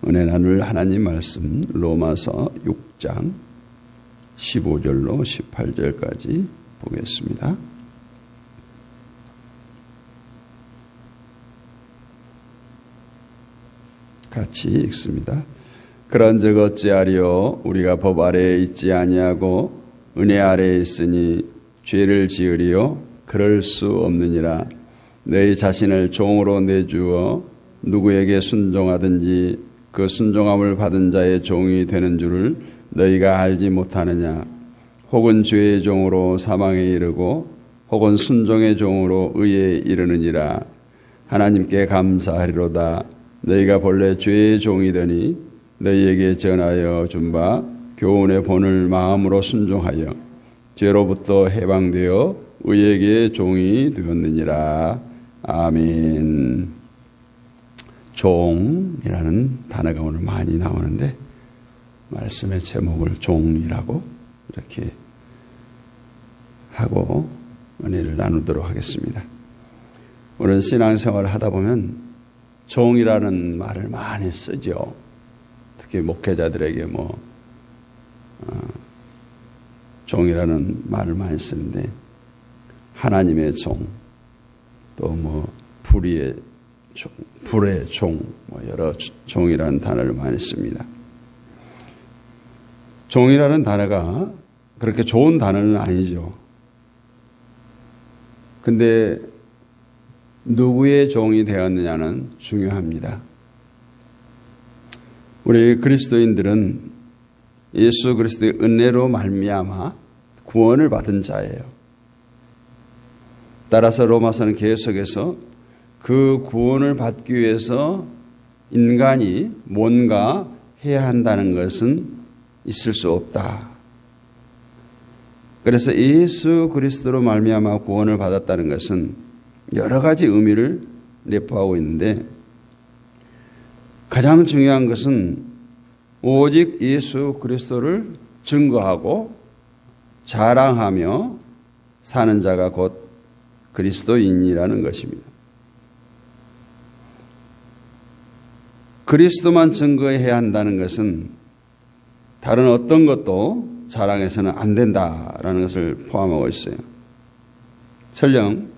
은혜 나눌 하나님 말씀 로마서 6장 15절로 18절까지 보겠습니다. 같이 읽습니다. 그런즉 어찌하리요 우리가 법 아래에 있지 아니하고 은혜 아래에 있으니 죄를 지으리요 그럴 수 없느니라. 너희 자신을 종으로 내주어 누구에게 순종하든지 그 순종함을 받은 자의 종이 되는 줄을 너희가 알지 못하느냐. 혹은 죄의 종으로 사망에 이르고 혹은 순종의 종으로 의에 이르느니라. 하나님께 감사하리로다. 너희가 본래 죄의 종이 되니 너희에게 전하여 준 바 교훈의 본을 마음으로 순종하여 죄로부터 해방되어 의에게 종이 되었느니라. 아멘. 종이라는 단어가 오늘 많이 나오는데 말씀의 제목을 종이라고 이렇게 하고 은혜를 나누도록 하겠습니다. 오늘 신앙생활을 하다 보면 종이라는 말을 많이 쓰죠. 특히 목회자들에게 종이라는 말을 많이 쓰는데 하나님의 종, 또 불의 종, 여러 종이라는 단어를 많이 씁니다. 종이라는 단어가 그렇게 좋은 단어는 아니죠. 근데 누구의 종이 되었느냐는 중요합니다. 우리 그리스도인들은 예수 그리스도의 은혜로 말미암아 구원을 받은 자예요. 따라서 로마서는 계속해서 그 구원을 받기 위해서 인간이 뭔가 해야 한다는 것은 있을 수 없다. 그래서 예수 그리스도로 말미암아 구원을 받았다는 것은 여러 가지 의미를 내포하고 있는데 가장 중요한 것은 오직 예수 그리스도를 증거하고 자랑하며 사는 자가 곧 그리스도인이라는 것입니다. 그리스도만 증거해야 한다는 것은 다른 어떤 것도 자랑해서는 안 된다라는 것을 포함하고 있어요. 설령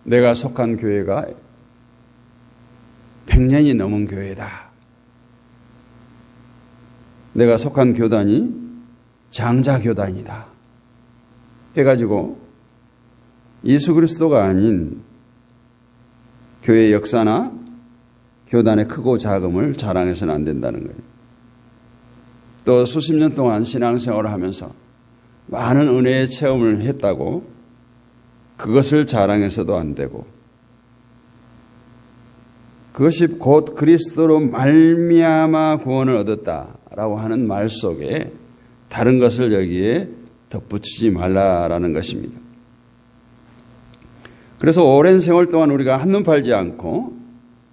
내가 속한 교회가 100년이 넘은 교회다. 내가 속한 교단이 장자교단이다. 해가지고 예수 그리스도가 아닌 교회의 역사나 교단의 크고 작음을 자랑해서는 안 된다는 거예요. 또 수십 년 동안 신앙생활을 하면서 많은 은혜의 체험을 했다고 그것을 자랑해서도 안 되고 그것이 곧 그리스도로 말미암아 구원을 얻었다라고 하는 말 속에 다른 것을 여기에 덧붙이지 말라라는 것입니다. 그래서 오랜 세월 동안 우리가 한눈 팔지 않고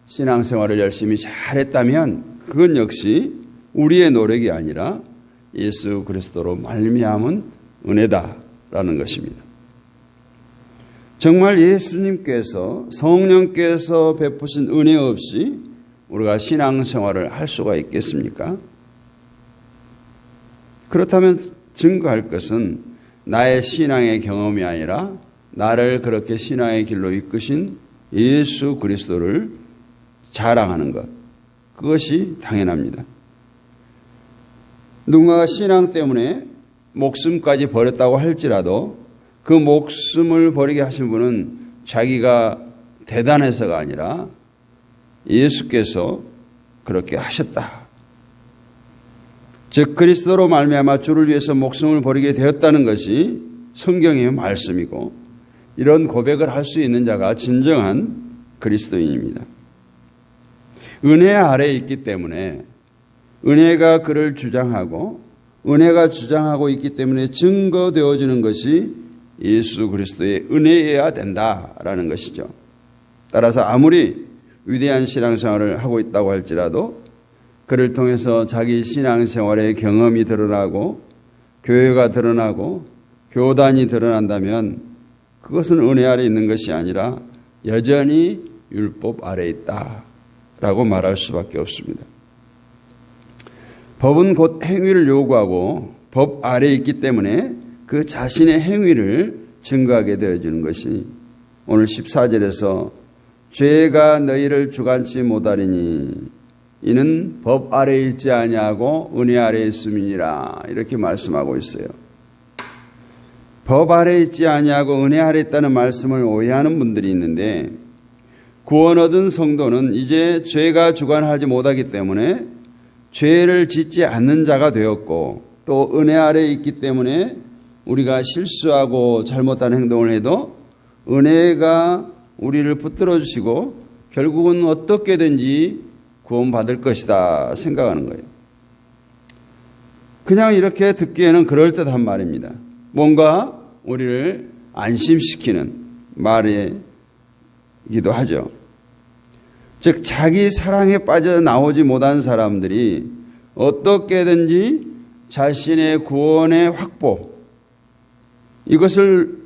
신앙생활을 열심히 잘했다면 그건 역시 우리의 노력이 아니라 예수 그리스도로 말미암은 은혜다라는 것입니다. 정말 예수님께서 성령께서 베푸신 은혜 없이 우리가 신앙생활을 할 수가 있겠습니까? 그렇다면 증거할 것은 나의 신앙의 경험이 아니라 나를 그렇게 신앙의 길로 이끄신 예수 그리스도를 자랑하는 것, 그것이 당연합니다. 누군가가 신앙 때문에 목숨까지 버렸다고 할지라도 그 목숨을 버리게 하신 분은 자기가 대단해서가 아니라 예수께서 그렇게 하셨다. 즉 그리스도로 말미암아 주를 위해서 목숨을 버리게 되었다는 것이 성경의 말씀이고 이런 고백을 할 수 있는 자가 진정한 그리스도인입니다. 은혜 아래에 있기 때문에 은혜가 그를 주장하고 은혜가 주장하고 있기 때문에 증거되어지는 것이 예수 그리스도의 은혜여야 된다라는 것이죠. 따라서 아무리 위대한 신앙생활을 하고 있다고 할지라도 그를 통해서 자기 신앙생활의 경험이 드러나고 교회가 드러나고 교단이 드러난다면 그것은 은혜 아래 있는 것이 아니라 여전히 율법 아래 있다라고 말할 수밖에 없습니다. 법은 곧 행위를 요구하고 법 아래에 있기 때문에 그 자신의 행위를 증거하게 되어주는 것이 오늘 14절에서 죄가 너희를 주관치 못하리니 이는 법 아래에 있지 아니하고 은혜 아래에 있음이니라 이렇게 말씀하고 있어요. 법 아래에 있지 아니하고 은혜 아래에 있다는 말씀을 오해하는 분들이 있는데 구원 얻은 성도는 이제 죄가 주관하지 못하기 때문에 죄를 짓지 않는 자가 되었고 또 은혜 아래에 있기 때문에 우리가 실수하고 잘못한 행동을 해도 은혜가 우리를 붙들어 주시고 결국은 어떻게든지 구원받을 것이다 생각하는 거예요. 그냥 이렇게 듣기에는 그럴듯한 말입니다. 뭔가 우리를 안심시키는 말이기도 하죠. 즉 자기 사랑에 빠져나오지 못한 사람들이 어떻게든지 자신의 구원의 확보 이것을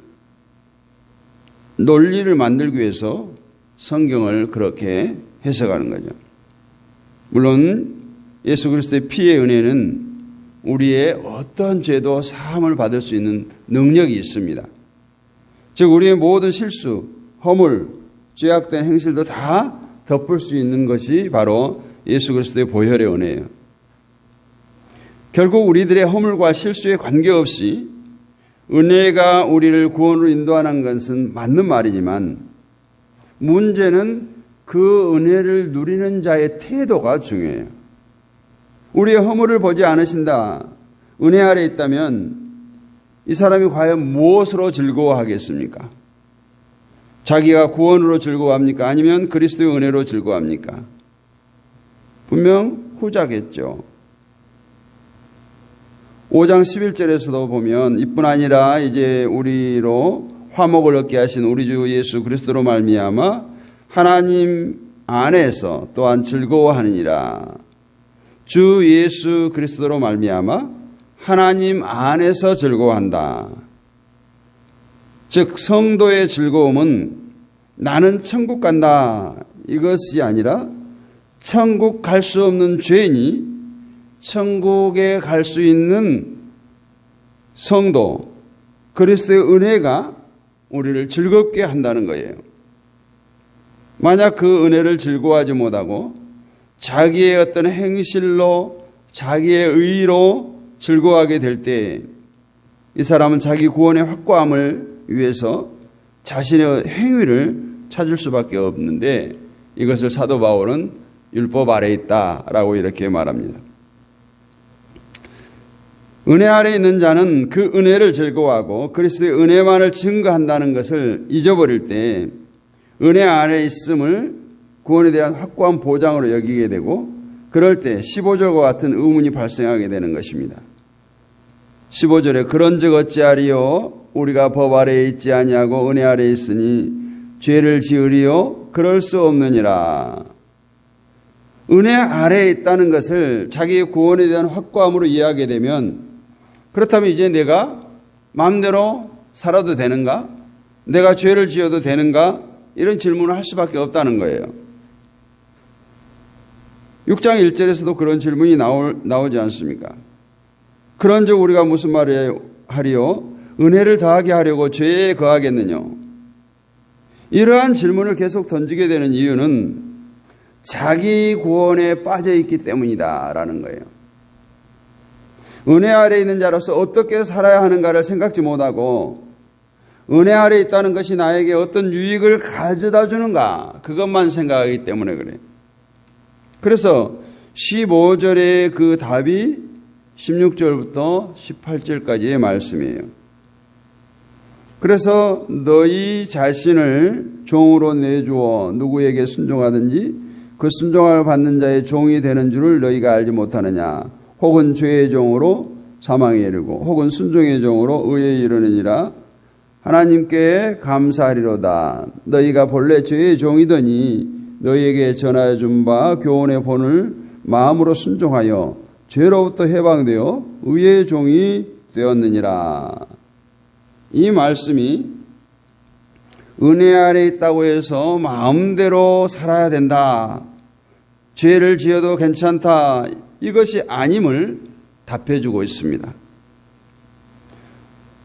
논리를 만들기 위해서 성경을 그렇게 해석하는 거죠. 물론 예수 그리스도의 피의 은혜는 우리의 어떤 죄도 사함을 받을 수 있는 능력이 있습니다. 즉 우리의 모든 실수, 허물, 죄악된 행실도 다 덮을 수 있는 것이 바로 예수 그리스도의 보혈의 은혜예요. 결국 우리들의 허물과 실수에 관계없이 은혜가 우리를 구원으로 인도하는 것은 맞는 말이지만 문제는 그 은혜를 누리는 자의 태도가 중요해요. 우리의 허물을 보지 않으신다. 은혜 아래 있다면 이 사람이 과연 무엇으로 즐거워하겠습니까? 자기가 구원으로 즐거워합니까? 아니면 그리스도의 은혜로 즐거워합니까? 분명 후자겠죠. 5장 11절에서도 보면 이뿐 아니라 이제 우리로 화목을 얻게 하신 우리 주 예수 그리스도로 말미암아 하나님 안에서 또한 즐거워하느니라. 주 예수 그리스도로 말미암아 하나님 안에서 즐거워한다. 즉 성도의 즐거움은 나는 천국 간다 이것이 아니라 천국 갈 수 없는 죄인이 천국에 갈 수 있는 성도 그리스도의 은혜가 우리를 즐겁게 한다는 거예요. 만약 그 은혜를 즐거워하지 못하고 자기의 어떤 행실로 자기의 의로 즐거워하게 될 때 이 사람은 자기 구원의 확고함을 위해서 자신의 행위를 찾을 수밖에 없는데 이것을 사도 바울은 율법 아래에 있다라고 이렇게 말합니다. 은혜 아래에 있는 자는 그 은혜를 즐거워하고 그리스도의 은혜만을 증거한다는 것을 잊어버릴 때 은혜 아래에 있음을 구원에 대한 확고한 보장으로 여기게 되고 그럴 때 15절과 같은 의문이 발생하게 되는 것입니다. 15절에 그런즉 어찌하리요 우리가 법 아래에 있지 아니하고 은혜 아래에 있으니 죄를 지으리요 그럴 수 없느니라. 은혜 아래에 있다는 것을 자기의 구원에 대한 확고함으로 이해하게 되면 그렇다면 이제 내가 마음대로 살아도 되는가? 내가 죄를 지어도 되는가? 이런 질문을 할 수밖에 없다는 거예요. 6장 1절에서도 그런 질문이 나오지 않습니까? 그런즉 우리가 무슨 말을 하리요? 은혜를 더하게 하려고 죄에 거하겠느냐? 이러한 질문을 계속 던지게 되는 이유는 자기 구원에 빠져 있기 때문이다라는 거예요. 은혜 아래에 있는 자로서 어떻게 살아야 하는가를 생각지 못하고 은혜 아래에 있다는 것이 나에게 어떤 유익을 가져다 주는가 그것만 생각하기 때문에 그래요. 그래서 15절의 그 답이 16절부터 18절까지의 말씀이에요. 그래서 너희 자신을 종으로 내주어 누구에게 순종하든지 그 순종을 받는 자의 종이 되는 줄을 너희가 알지 못하느냐. 혹은 죄의 종으로 사망에 이르고 혹은 순종의 종으로 의에 이르느니라. 하나님께 감사하리로다. 너희가 본래 죄의 종이더니 너희에게 전하여 준 바 교훈의 본을 마음으로 순종하여 죄로부터 해방되어 의의 종이 되었느니라. 이 말씀이 은혜 아래 있다고 해서 마음대로 살아야 된다. 죄를 지어도 괜찮다, 이것이 아님을 답해주고 있습니다.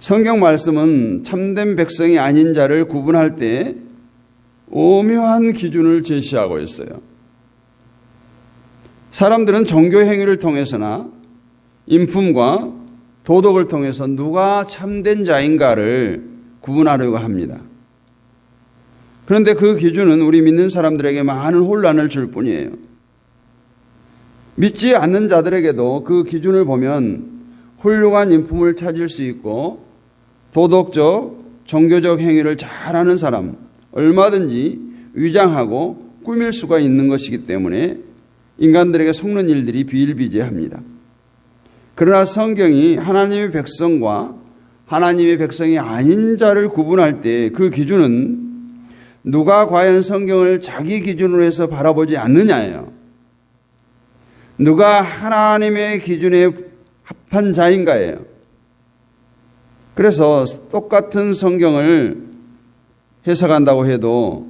성경 말씀은 참된 백성이 아닌 자를 구분할 때 오묘한 기준을 제시하고 있어요. 사람들은 종교 행위를 통해서나 인품과 도덕을 통해서 누가 참된 자인가를 구분하려고 합니다. 그런데 그 기준은 우리 믿는 사람들에게 많은 혼란을 줄 뿐이에요. 믿지 않는 자들에게도 그 기준을 보면 훌륭한 인품을 찾을 수 있고 도덕적, 종교적 행위를 잘하는 사람, 얼마든지 위장하고 꾸밀 수가 있는 것이기 때문에 인간들에게 속는 일들이 비일비재합니다. 그러나 성경이 하나님의 백성과 하나님의 백성이 아닌 자를 구분할 때 그 기준은 누가 과연 성경을 자기 기준으로 해서 바라보지 않느냐예요. 누가 하나님의 기준에 합한 자인가예요. 그래서 똑같은 성경을 해석한다고 해도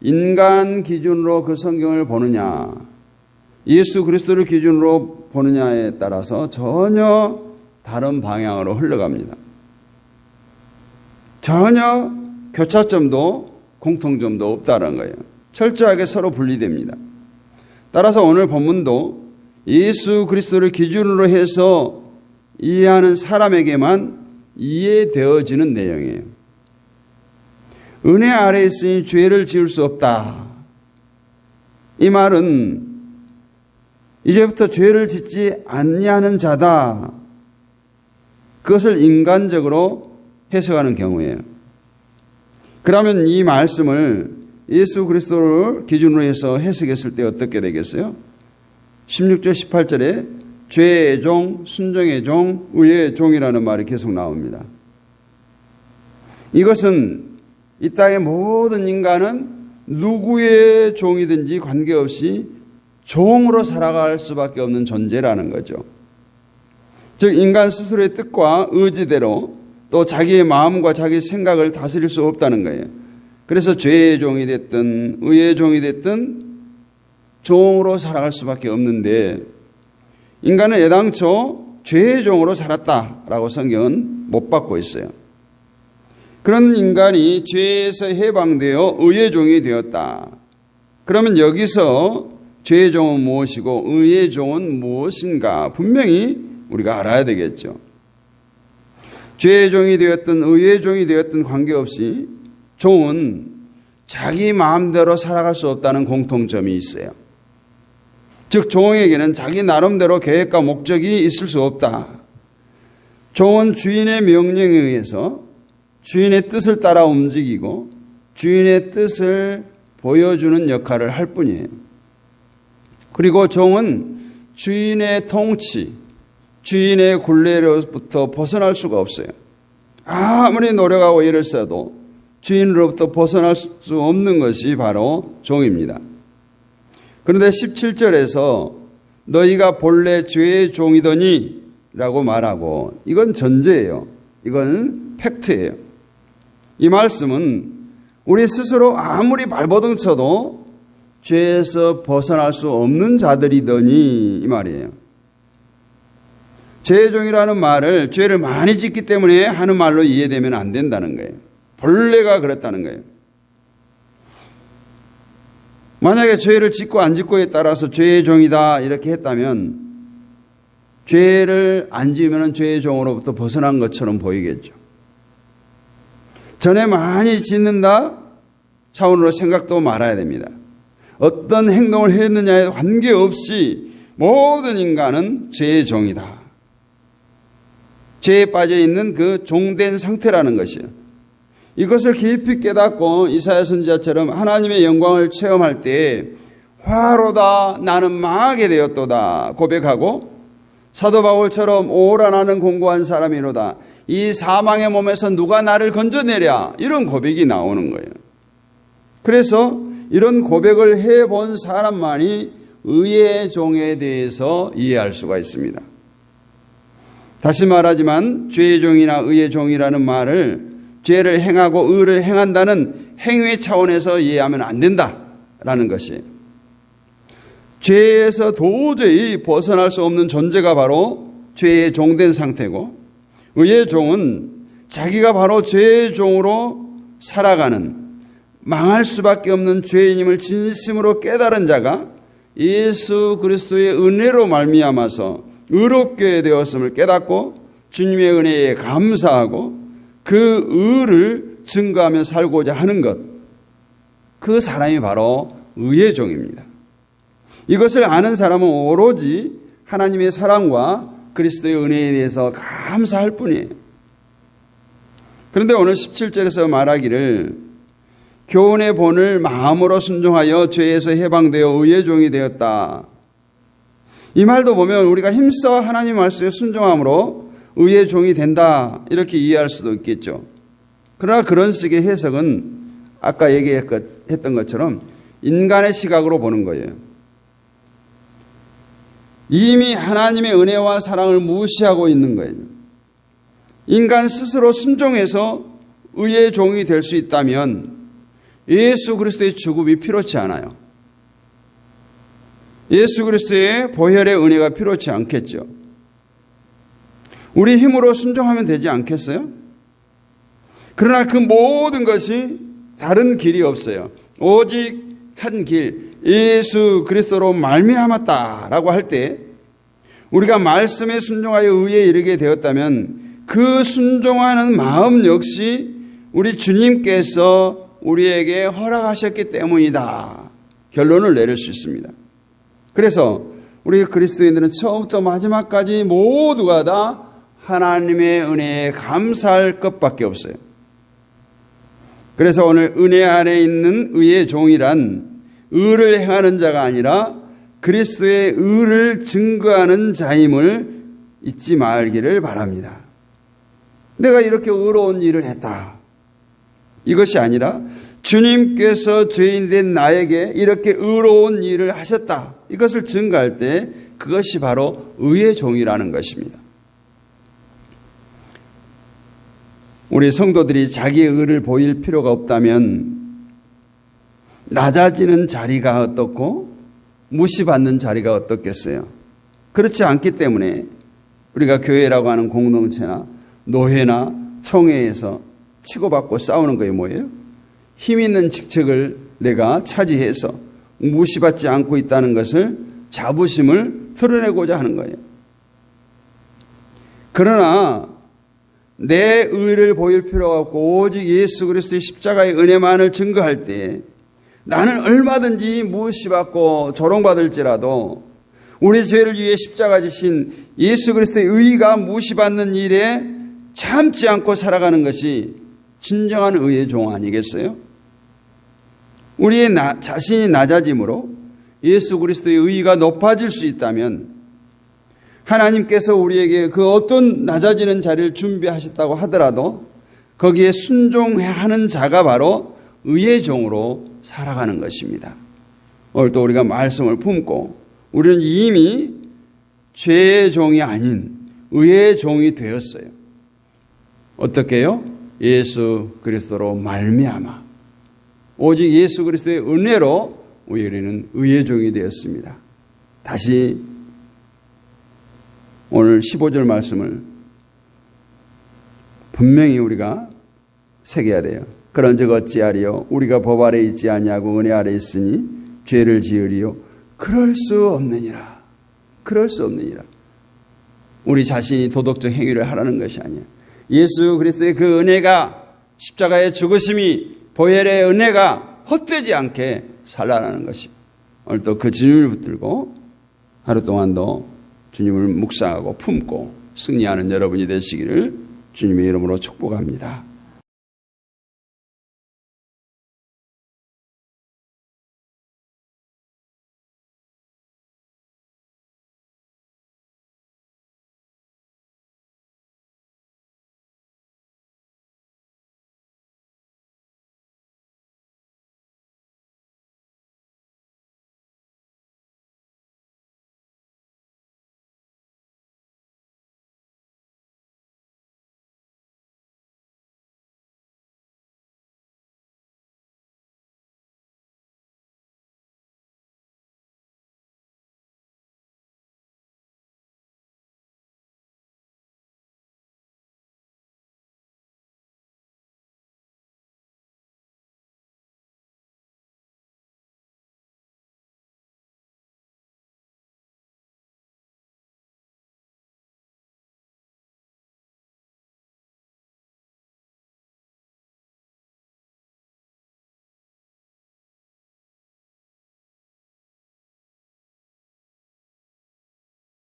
인간 기준으로 그 성경을 보느냐, 예수 그리스도를 기준으로 보느냐에 따라서 전혀 다른 방향으로 흘러갑니다. 전혀 교차점도 공통점도 없다는 거예요. 철저하게 서로 분리됩니다. 따라서 오늘 본문도 예수 그리스도를 기준으로 해서 이해하는 사람에게만 이해되어지는 내용이에요. 은혜 아래에 있으니 죄를 지을 수 없다. 이 말은 이제부터 죄를 짓지 아니하는 자다. 그것을 인간적으로 해석하는 경우예요. 그러면 이 말씀을 예수 그리스도를 기준으로 해서 해석했을 때 어떻게 되겠어요? 16절 18절에 죄의 종, 순종의 종, 의의 종이라는 말이 계속 나옵니다. 이것은 이 땅의 모든 인간은 누구의 종이든지 관계없이 종으로 살아갈 수밖에 없는 존재라는 거죠. 즉 인간 스스로의 뜻과 의지대로 또 자기의 마음과 자기 생각을 다스릴 수 없다는 거예요. 그래서 죄의 종이 됐든 의의 종이 됐든 종으로 살아갈 수밖에 없는데 인간은 애당초 죄의 종으로 살았다라고 성경은 못 받고 있어요. 그런 인간이 죄에서 해방되어 의의 종이 되었다. 그러면 여기서 죄의 종은 무엇이고 의의 종은 무엇인가 분명히 우리가 알아야 되겠죠. 죄의 종이 되었든 의의 종이 되었든 관계없이 종은 자기 마음대로 살아갈 수 없다는 공통점이 있어요. 즉 종에게는 자기 나름대로 계획과 목적이 있을 수 없다. 종은 주인의 명령에 의해서 주인의 뜻을 따라 움직이고 주인의 뜻을 보여주는 역할을 할 뿐이에요. 그리고 종은 주인의 통치, 주인의 굴레로부터 벗어날 수가 없어요. 아무리 노력하고 애를 써도 주인으로부터 벗어날 수 없는 것이 바로 종입니다. 그런데 17절에서 너희가 본래 죄의 종이더니 라고 말하고 이건 전제예요. 이건 팩트예요. 이 말씀은 우리 스스로 아무리 발버둥 쳐도 죄에서 벗어날 수 없는 자들이더니 이 말이에요. 죄의 종이라는 말을 죄를 많이 짓기 때문에 하는 말로 이해되면 안 된다는 거예요. 본래가 그랬다는 거예요. 만약에 죄를 짓고 안 짓고에 따라서 죄의 종이다 이렇게 했다면 죄를 안 지으면 죄의 종으로부터 벗어난 것처럼 보이겠죠. 전에 많이 짓는다 차원으로 생각도 말아야 됩니다. 어떤 행동을 했느냐에 관계없이 모든 인간은 죄의 종이다. 죄에 빠져 있는 그 종된 상태라는 것이에요. 이것을 깊이 깨닫고 이사야 선지자처럼 하나님의 영광을 체험할 때 화로다 나는 망하게 되었도다 고백하고 사도 바울처럼 오라 나는 공고한 사람이로다 이 사망의 몸에서 누가 나를 건져내랴 이런 고백이 나오는 거예요. 그래서 이런 고백을 해본 사람만이 의의 종에 대해서 이해할 수가 있습니다. 다시 말하지만 죄의 종이나 의의 종이라는 말을 죄를 행하고 의를 행한다는 행위 차원에서 이해하면 안 된다라는 것이에요. 죄에서 도저히 벗어날 수 없는 존재가 바로 죄의 종된 상태고, 의의 종은 자기가 바로 죄의 종으로 살아가는, 망할 수밖에 없는 죄인임을 진심으로 깨달은 자가 예수 그리스도의 은혜로 말미암아서 의롭게 되었음을 깨닫고 주님의 은혜에 감사하고 그 의를 증거하며 살고자 하는 것, 그 사람이 바로 의의 종입니다. 이것을 아는 사람은 오로지 하나님의 사랑과 그리스도의 은혜에 대해서 감사할 뿐이에요. 그런데 오늘 17절에서 말하기를 교훈의 본을 마음으로 순종하여 죄에서 해방되어 의의 종이 되었다. 이 말도 보면 우리가 힘써 하나님 말씀에 순종함으로 의의 종이 된다, 이렇게 이해할 수도 있겠죠. 그러나 그런 식의 해석은 아까 얘기했던 것처럼 인간의 시각으로 보는 거예요. 이미 하나님의 은혜와 사랑을 무시하고 있는 거예요. 인간 스스로 순종해서 의의 종이 될 수 있다면 예수 그리스도의 죽음이 필요치 않아요. 예수 그리스도의 보혈의 은혜가 필요치 않겠죠. 우리 힘으로 순종하면 되지 않겠어요? 그러나 그 모든 것이 다른 길이 없어요. 오직 한 길, 예수 그리스도로 말미암았다라고 할 때 우리가 말씀에 순종하여 의에 이르게 되었다면 그 순종하는 마음 역시 우리 주님께서 우리에게 허락하셨기 때문이다, 결론을 내릴 수 있습니다. 그래서 우리 그리스도인들은 처음부터 마지막까지 모두가 다 하나님의 은혜에 감사할 것밖에 없어요. 그래서 오늘 은혜 안에 있는 의의 종이란 의를 행하는 자가 아니라 그리스도의 의를 증거하는 자임을 잊지 말기를 바랍니다. 내가 이렇게 의로운 일을 했다, 이것이 아니라 주님께서 죄인된 나에게 이렇게 의로운 일을 하셨다, 이것을 증거할 때 그것이 바로 의의 종이라는 것입니다. 우리 성도들이 자기의 의를 보일 필요가 없다면 낮아지는 자리가 어떻고 무시받는 자리가 어떻겠어요? 그렇지 않기 때문에 우리가 교회라고 하는 공동체나 노회나 총회에서 치고받고 싸우는 거예요. 뭐예요? 힘 있는 직책을 내가 차지해서 무시받지 않고 있다는 것을, 자부심을 드러내고자 하는 거예요. 그러나 내 의를 보일 필요가 없고 오직 예수 그리스도의 십자가의 은혜만을 증거할 때 나는 얼마든지 무시받고 조롱받을지라도 우리 죄를 위해 십자가 지신 예수 그리스도의 의가 무시받는 일에 참지 않고 살아가는 것이 진정한 의의 종 아니겠어요? 우리의 자신이 낮아짐으로 예수 그리스도의 의가 높아질 수 있다면 하나님께서 우리에게 그 어떤 낮아지는 자리를 준비하셨다고 하더라도 거기에 순종하는 자가 바로 의의 종으로 살아가는 것입니다. 오늘 또 우리가 말씀을 품고 우리는 이미 죄의 종이 아닌 의의 종이 되었어요. 어떻게 해요? 예수 그리스도로 말미암아 오직 예수 그리스도의 은혜로 우리는 의의 종이 되었습니다. 다시 오늘 15절 말씀을 분명히 우리가 새겨야 돼요. 그런즉 어찌하리요? 우리가 법 아래 있지 아니하고 은혜 아래 있으니 죄를 지으리요? 그럴 수 없느니라. 그럴 수 없느니라. 우리 자신이 도덕적 행위를 하라는 것이 아니야. 예수 그리스도의 그 은혜가, 십자가의 죽으심이, 보혈의 은혜가 헛되지 않게 살아나는 것입니다. 오늘 또 그 주님을 붙들고 하루 동안도 주님을 묵상하고 품고 승리하는 여러분이 되시기를 주님의 이름으로 축복합니다.